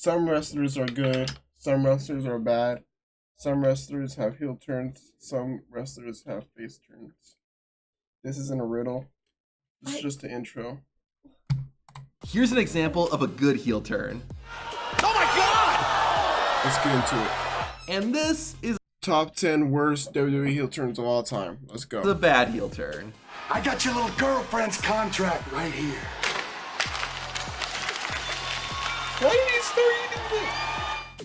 Some wrestlers are good. Some wrestlers are bad. Some wrestlers have heel turns. Some wrestlers have face turns. This isn't a riddle. This is just the intro. Here's an example of a good heel turn. Oh my God! Let's get into it. And this is Top 10 worst WWE heel turns of all time. Let's go. the bad heel turn. I got your little girlfriend's contract right here. Why did he start eating this?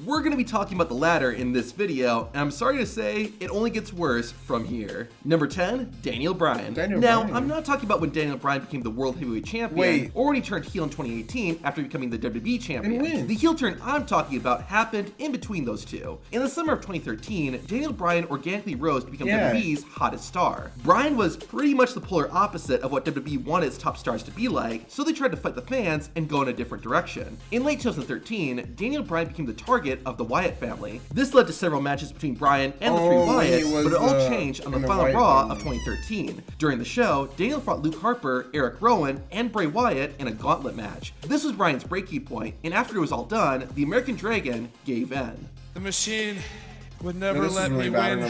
We're going to be talking about the latter in this video, and I'm sorry to say, it only gets worse from here. Number 10, Daniel Bryan. Now, I'm not talking about when Daniel Bryan became the World Heavyweight Champion, or when he turned heel in 2018 after becoming the WWE Champion. The heel turn I'm talking about happened in between those two. In the summer of 2013, Daniel Bryan organically rose to become WWE's hottest star. Bryan was pretty much the polar opposite of what WWE wanted its top stars to be like, so they tried to fight the fans and go in a different direction. In late 2013, Daniel Bryan became the target of the Wyatt family. This led to several matches between Bryan and the three Wyatts, but it all changed on the final Raw of 2013. During the show, Daniel fought Luke Harper, Eric Rowan, and Bray Wyatt in a gauntlet match. This was Bryan's breaking point, and after it was all done, the American Dragon gave in. The machine would never let me win,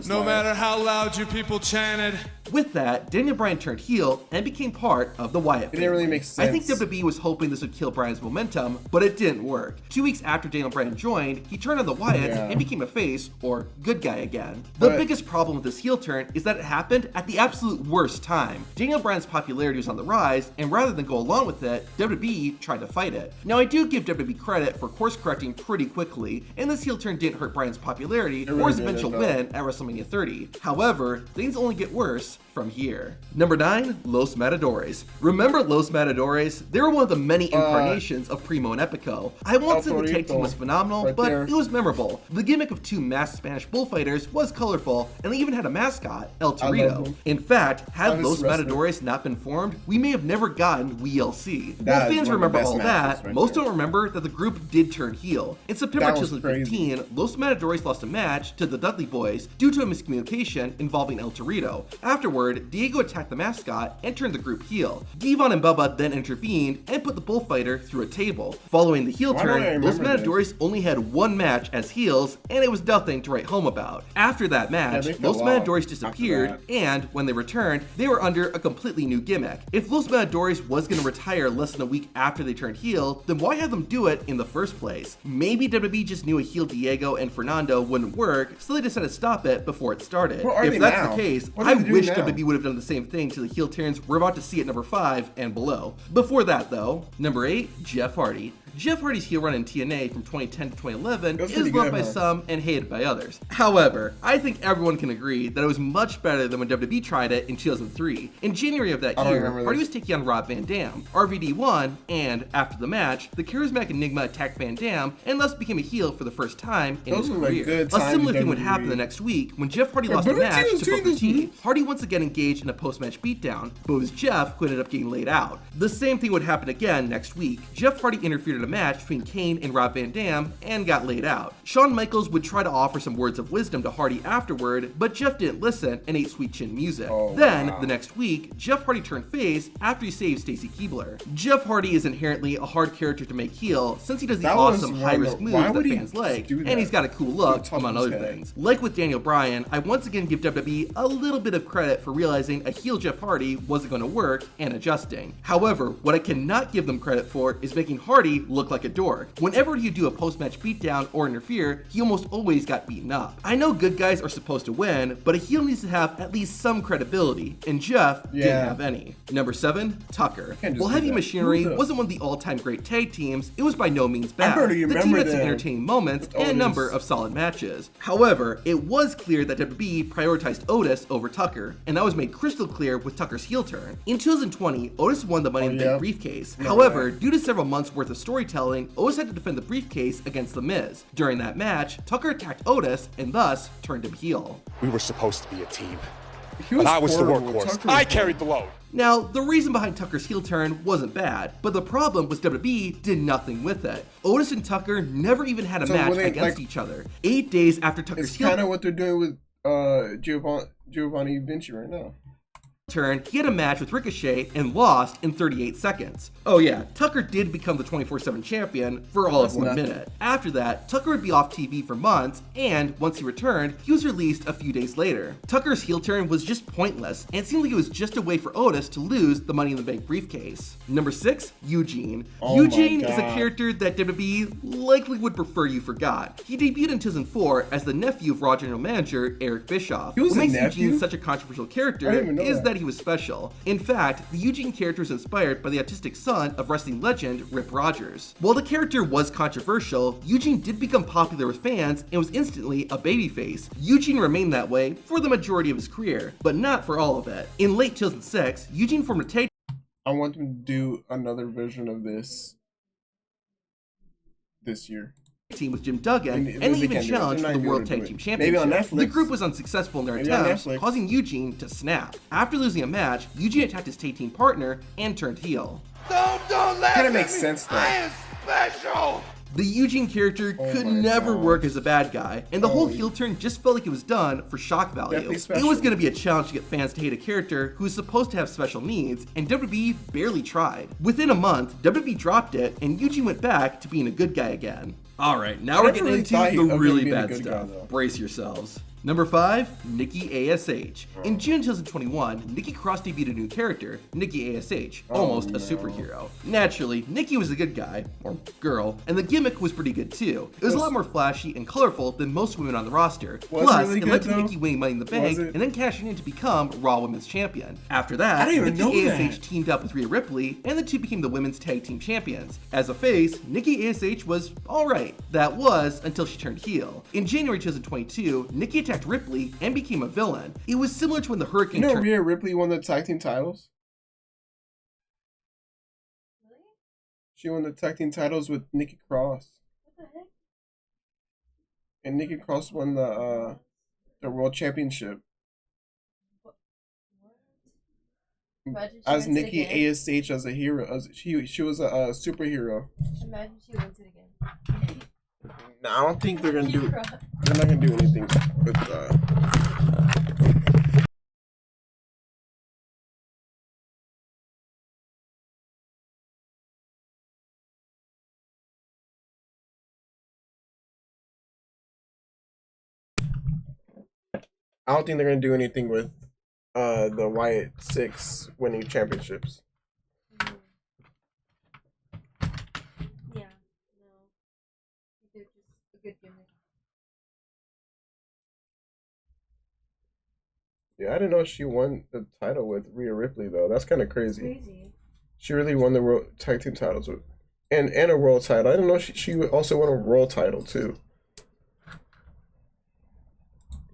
no matter how loud you people chanted. With that, Daniel Bryan turned heel and became part of the Wyatt family. It didn't really make sense. I think WWE was hoping this would kill Bryan's momentum, but it didn't work. 2 weeks after Daniel Bryan joined, he turned on the Wyatts and became a face, or good guy again. The biggest problem with this heel turn is that it happened at the absolute worst time. Daniel Bryan's popularity was on the rise, and rather than go along with it, WWE tried to fight it. Now, I do give WWE credit for course correcting pretty quickly, and this heel turn didn't hurt Bryan's popularity or his eventual win at WrestleMania 30. However, things only get worse from here. Number 9, Los Matadores. Remember Los Matadores? They were one of the many incarnations of Primo and Epico. I won't say the tag team was phenomenal, but it was memorable. The gimmick of two masked Spanish bullfighters was colorful, and they even had a mascot, El Torito. In fact, had Los Matadores not been formed, we may have never gotten WLC. While fans remember all that, most don't remember that the group did turn heel. In September 2015, Los Matadores lost a match to the Dudley Boys due to a miscommunication involving El Torito. Afterward, Diego attacked the mascot and turned the group heel. Devon and Bubba then intervened and put the bullfighter through a table. Following the heel turn, Los Matadores only had one match as heels, and it was nothing to write home about. After that match, Los Matadores disappeared, and when they returned, they were under a completely new gimmick. If Los Matadores was going to retire less than a week after they turned heel, then why have them do it in the first place? Maybe WWE just knew a heel Diego and Fernando wouldn't work, so they decided to stop it before it started. If that's the case, I wish WWE would have done the same thing to the heel turns we're about to see at number 5 and below. Before that though, number 8, Jeff Hardy. Jeff Hardy's heel run in TNA from 2010 to 2011 is loved by some and hated by others. However, I think everyone can agree that it was much better than when WWE tried it in 2003. In January of that year, Hardy was taking on Rob Van Dam. RVD won, and after the match, the charismatic Enigma attacked Van Dam and thus became a heel for the first time in his career. A similar thing would happen the next week when Jeff Hardy lost a match to Booker T. Hardy once again engaged in a post-match beatdown, but it was Jeff who ended up getting laid out. The same thing would happen again next week. Jeff Hardy interfered in a match between Kane and Rob Van Dam and got laid out. Shawn Michaels would try to offer some words of wisdom to Hardy afterward, but Jeff didn't listen and ate sweet chin music. The next week, Jeff Hardy turned face after he saved Stacy Keibler. Jeff Hardy is inherently a hard character to make heel since he does the awesome high-risk moves that fans like, and he's got a cool look, among other things. Like with Daniel Bryan, I once again give WWE a little bit of credit for realizing a heel Jeff Hardy wasn't going to work and adjusting. However, what I cannot give them credit for is making Hardy look like a dork. Whenever you do a post-match beatdown or interfere, he almost always got beaten up. I know good guys are supposed to win, but a heel needs to have at least some credibility, and Jeff didn't have any. Number 7, Tucker. While Heavy Machinery wasn't one of the all-time great tag teams, it was by no means bad. The team had some entertaining moments and a number of solid matches. However, it was clear that WWE prioritized Otis over Tucker, and that was made crystal clear with Tucker's heel turn. In 2020, Otis won the Money in the Bank briefcase. However, due to several months worth of storytelling, Otis had to defend the briefcase against The Miz. During that match, Tucker attacked Otis and thus turned him heel. We were supposed to be a team, but I was the workhorse. I carried the load. Now, the reason behind Tucker's heel turn wasn't bad, but the problem was WWE did nothing with it. Otis and Tucker never even had a match against each other. 8 days after Tucker's heel turn. It's kind of what they're doing with Giovanni Vinci right now. turn, he had a match with Ricochet and lost in 38 seconds. Oh yeah, Tucker did become the 24/7 champion for all of 1 minute. After that, Tucker would be off TV for months, and once he returned, he was released a few days later. Tucker's heel turn was just pointless, and it seemed like it was just a way for Otis to lose the Money in the Bank briefcase. Number 6, Eugene. Eugene is a character that WWE likely would prefer you forgot. He debuted in 2004 as the nephew of Raw General Manager Eric Bischoff. He was what makes a nephew? Eugene such a controversial character is that he was special. In fact, the Eugene character is inspired by the autistic son of wrestling legend Rip Rogers. While the character was controversial, Eugene did become popular with fans and was instantly a babyface. Eugene remained that way for the majority of his career, but not for all of it. In late 2006, Eugene formed a tag. I want them to do another version of this year. Team with Jim Duggan, and they even challenged for the World Tag Team Championship. Maybe on Netflix. The group was unsuccessful in their attempts, causing Eugene to snap. After losing a match, Eugene attacked his tag team partner and turned heel. Don't laugh. Kind of makes sense though. I am special. The Eugene character could never work as a bad guy, and the whole heel turn just felt like it was done for shock value. It was going to be a challenge to get fans to hate a character who is supposed to have special needs, and WWE barely tried. Within a month, WWE dropped it, and Eugene went back to being a good guy again. Alright, now we're getting into the really bad stuff. Brace yourselves. Number 5, Nikki ASH. In June 2021, Nikki Cross debuted a new character, Nikki ASH, almost a superhero. Naturally, Nikki was a good guy, or girl, and the gimmick was pretty good too. It was a lot more flashy and colorful than most women on the roster. Plus, it led to Nikki winning Money in the Bank and then cashing in to become Raw Women's Champion. After that, Nikki ASH teamed up with Rhea Ripley, and the two became the Women's Tag Team Champions. As a face, Nikki ASH was alright. That was until she turned heel. In January 2022, Nikki attacked Ripley and became a villain. It was similar to when the Hurricane turned. Rhea Ripley won the tag team titles? Really? She won the tag team titles with Nikki Cross. What the heck? And Nikki Cross won the World Championship. As Nikki ASH as a hero. She was a superhero. Imagine she wins it again. No, I don't think they're gonna do. They're not gonna do anything with. I don't think they're gonna do anything with the Wyatt 6 winning championships. Yeah, no. They're just a good gimmick. Yeah, I didn't know she won the title with Rhea Ripley though. That's kind of crazy. Crazy. She really won the world tag team titles with, and a world title. I didn't know she also won a world title too.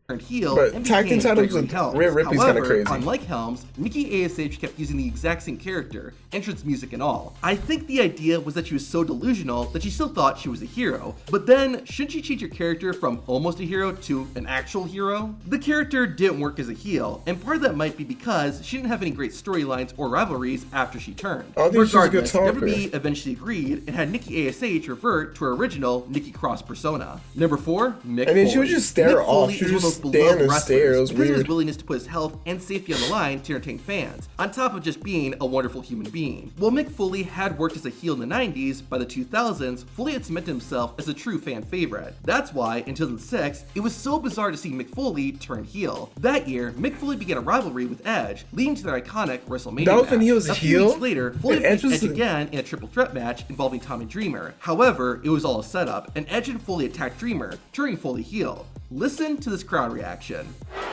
Turned heel, but and tag team titles with Rhea Ripley's kind of crazy. Unlike Helms, Nikki ASH kept using the exact same character, entrance music and all. I think the idea was that she was so delusional that she still thought she was a hero. But then, shouldn't she change her character from almost a hero to an actual hero? The character didn't work as a heel, and part of that might be because she didn't have any great storylines or rivalries after she turned. Regardless, WWE eventually agreed and had Nikki ASH revert to her original Nikki Cross persona. Number 4, Mick Foley. I mean, she would just stare off. She was stand and stare. It was because of his willingness to put his health and safety on the line to entertain fans, on top of just being a wonderful human being. While Mick Foley had worked as a heel in the 90s, by the 2000s, Foley had cemented himself as a true fan favorite. That's why, in 2006, it was so bizarre to see Mick Foley turn heel. That year, Mick Foley began a rivalry with Edge, leading to their iconic WrestleMania match. When he was a heel? Few weeks later, Foley faced Edge again in a triple threat match involving Tommy Dreamer. However, it was all a setup, and Edge and Foley attacked Dreamer, turning Foley heel. Listen to this crowd reaction.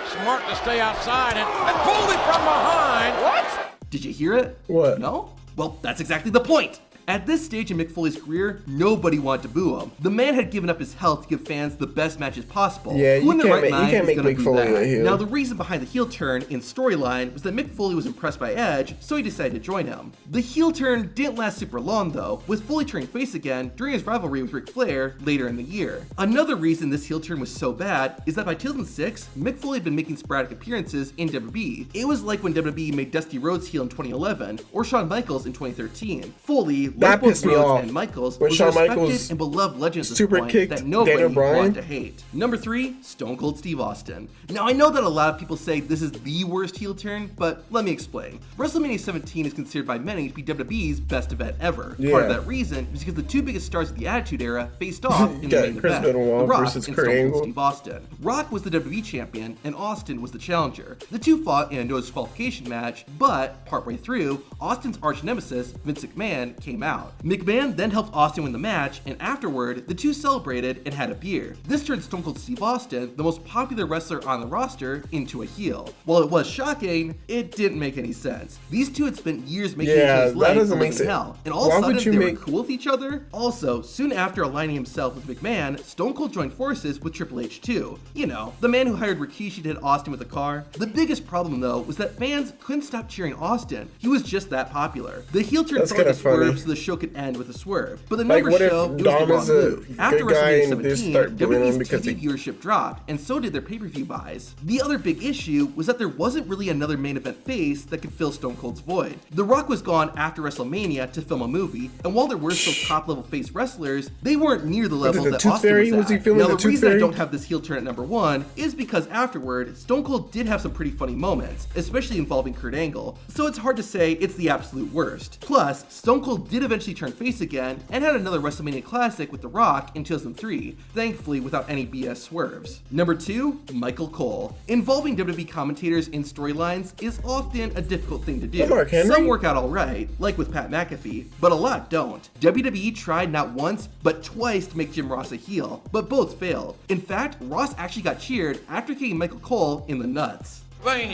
Smart to stay outside and Foley from behind. What? Did you hear it? What? No? Well, that's exactly the point. At this stage in Mick Foley's career, nobody wanted to boo him. The man had given up his health to give fans the best matches possible. Yeah, you can't make Mick Foley a heel. Now, the reason behind the heel turn in storyline was that Mick Foley was impressed by Edge, so he decided to join him. The heel turn didn't last super long though, with Foley turning face again during his rivalry with Ric Flair later in the year. Another reason this heel turn was so bad is that by 2006, Mick Foley had been making sporadic appearances in WWE. It was like when WWE made Dusty Rhodes heel in 2011, or Shawn Michaels in 2013. Foley, that both pissed me Rhodes off. and Michaels, When was Shawn a respected Michaels and beloved legend at this super point kicked that nobody Daniel Bryan. wanted to hate. Number 3, Stone Cold Steve Austin. Now I know that a lot of people say this is the worst heel turn, but let me explain. WrestleMania 17 is considered by many to be WWE's best event ever. Yeah. Part of that reason is because the two biggest stars of the Attitude Era faced off in the main Chris event, Benoit The Rock versus and Kurt Stone Cold Angle. Steve Austin. Rock was the WWE champion and Austin was the challenger. The two fought in a no disqualification match, but partway through, Austin's arch nemesis, Vince McMahon, came out. McMahon then helped Austin win the match, and afterward, the two celebrated and had a beer. This turned Stone Cold Steve Austin, the most popular wrestler on the roster, into a heel. While it was shocking, it didn't make any sense. These two had spent years making each other's life a living hell, and all of a sudden they were cool with each other? Also, soon after aligning himself with McMahon, Stone Cold joined forces with Triple H too. You know, the man who hired Rikishi to hit Austin with a car. The biggest problem though was that fans couldn't stop cheering Austin. He was just that popular. The heel turn felt like a swerve so the show could end with a swerve. But the numbers show it was the wrong move. After WrestleMania 17, WWE's TV viewership dropped, and so did their pay-per-view buys. The other big issue was that there wasn't really another main event face that could fill Stone Cold's void. The Rock was gone after WrestleMania to film a movie, and while there were still top-level face wrestlers, they weren't near the level that Austin was at. Now, the reason I don't have this heel turn at number 1 is because afterward, Stone Cold did have some pretty funny moments, especially involving Kurt Angle, so it's hard to say it's the absolute worst. Plus, Stone Cold did eventually turn face again and had another WrestleMania Classic with The Rock in 2003, thankfully without any BS swerves. Number 2, Michael Cole. Involving WWE commentators in storylines is often a difficult thing to do. Some work out alright, like with Pat McAfee, but a lot don't. WWE tried not once, but twice to make Jim Ross a heel, but both failed. In fact, Ross actually got cheered after kicking Michael Cole in the nuts. Why did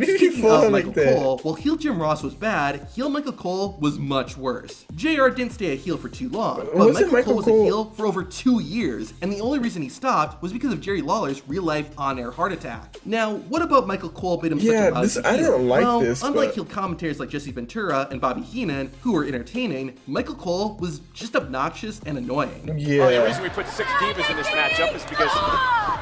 he Speaking fall of like Michael that? Cole, while heel Jim Ross was bad, heel Michael Cole was much worse. JR didn't stay a heel for too long, but Michael Cole was a heel for over 2 years, and the only reason he stopped was because of Jerry Lawler's real-life on-air heart attack. Now, what about Michael Cole made him such a lousy heel? I didn't like this, unlike heel commentators like Jesse Ventura and Bobby Heenan, who were entertaining, Michael Cole was just obnoxious and annoying. Yeah. The reason we put 6 divas in this matchup is because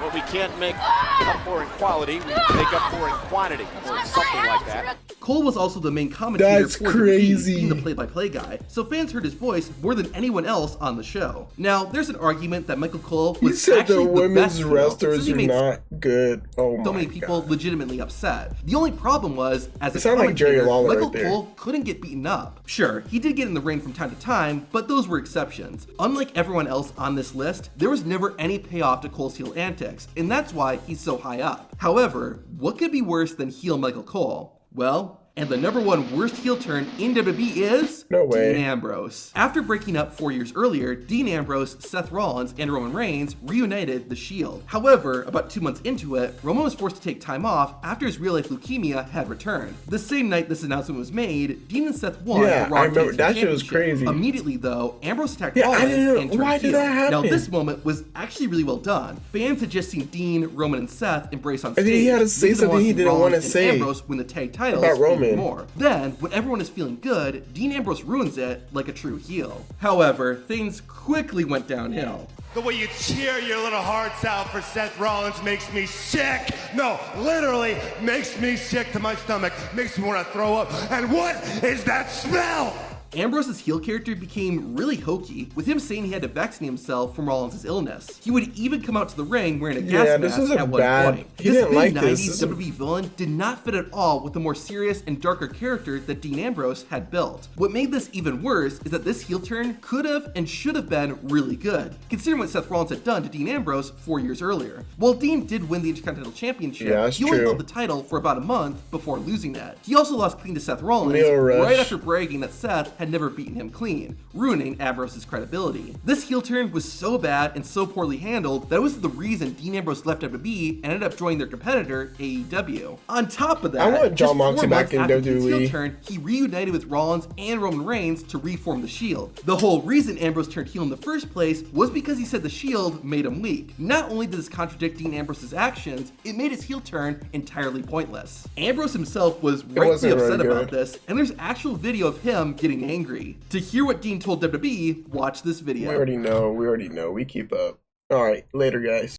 what we can't make up for in quality, we make up for in quantity, or something like that. Cole was also the main commentator That's for crazy. being the play-by-play guy, so fans heard his voice more than anyone else on the show. Now, there's an argument that Michael Cole was said actually the the women's best wrestlers heel, are not good. Oh my so many people legitimately upset. The only problem was, as a sounded like Jerry commentator, Lawler Michael right there. Cole couldn't get beaten up. Sure, he did get in the ring from time to time, but those were exceptions. Unlike everyone else on this list, there was never any payoff to Cole's heel antics, and that's why he's so high up. However, what could be worse than heel Michael Cole? Well, and the number 1 worst heel turn in WWE is No way. Dean Ambrose. After breaking up 4 years earlier, Dean Ambrose, Seth Rollins, and Roman Reigns reunited the Shield. However, about 2 months into it, Roman was forced to take time off after his real-life leukemia had returned. The same night this announcement was made, Dean and Seth won the Raw I remember Tag Team that shit was Championship. crazy. Immediately though, Ambrose attacked Yeah, I Rollins didn't know. and turned Why did heel. that happen? Now this moment was actually really well done. Fans had just seen Dean, Roman, and Seth embrace on stage. And then he had to say something he didn't want to say Ambrose win the tag titles about Roman. even more. Then, when everyone is feeling good, Dean Ambrose ruins it like a true heel. However, things quickly went downhill. The way you cheer your little hearts out for Seth Rollins makes me sick. No, literally makes me sick to my stomach. Makes me want to throw up. And what is that smell? Ambrose's heel character became really hokey, with him saying he had to vaccinate himself from Rollins' illness. He would even come out to the ring wearing a gas mask at one point. He This didn't like mid-90s this. WWE villain did not fit at all with the more serious and darker character that Dean Ambrose had built. What made this even worse is that this heel turn could have and should have been really good, considering what Seth Rollins had done to Dean Ambrose 4 years earlier. While Dean did win the Intercontinental Championship, he only held the title for about a month before losing it. He also lost clean to Seth Rollins right after bragging that Seth had never beaten him clean, ruining Ambrose's credibility. This heel turn was so bad and so poorly handled that it was the reason Dean Ambrose left WWE and ended up joining their competitor, AEW. On top of that, I want John Moxley back in after Dean's WWE. heel turn, he reunited with Rollins and Roman Reigns to reform the Shield. The whole reason Ambrose turned heel in the first place was because he said the Shield made him weak. Not only did this contradict Dean Ambrose's actions, it made his heel turn entirely pointless. Ambrose himself was rightly upset about this, and there's actual video of him getting angry. To hear what Dean told WWE, watch this video. We already know. We keep up. Alright, later guys.